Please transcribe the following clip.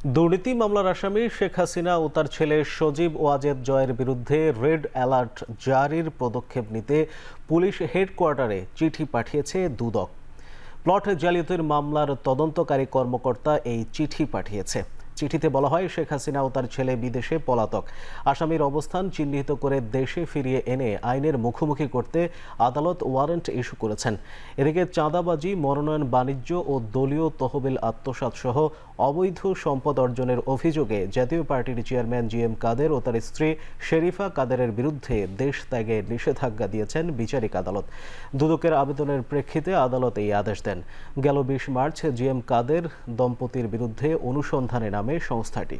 দুর্নীতি মামলার আসামি শেখ হাসিনা ও তার ছেলে সজীব ওয়াজেদ জয়ের বিরুদ্ধে রেড অ্যালার্ট জারির পদক্ষেপ নিতে পুলিশ হেডকোয়ার্টারে চিঠি পাঠিয়েছে দুদক। প্লট জালিয়াতির মামলার তদন্তকারী কর্মকর্তা এই চিঠি পাঠিয়েছে। চিঠিতে বলা হয়, শেখ হাসিনা ও তার ছেলে বিদেশে পলাতক। আসামির অবস্থান চিহ্নিত করে দেশে ফিরিয়ে এনে আইনের মুখোমুখি করতে আদালত ওয়ারেন্ট ইস্যু করেছেন। এদিকে চাঁদাবাজি, মনোনয়ন বাণিজ্য ও দলীয় তহবিল আত্মসাৎ সহ অবৈধ সম্পদ অর্জনের অভিযোগে জাতীয় পার্টির চেয়ারম্যান জি.এম. কাদের ও তার স্ত্রী শেরিফা কাদেরের বিরুদ্ধে দেশ ত্যাগে নিষেধাজ্ঞা দিয়েছেন বিচারিক আদালত। দুদকের আবেদনের প্রেক্ষিতে আদালত এই আদেশ দেন। গেল 20 মার্চ জি.এম. কাদের দম্পতির বিরুদ্ধে অনুসন্ধানে নামে সংস্থাটি।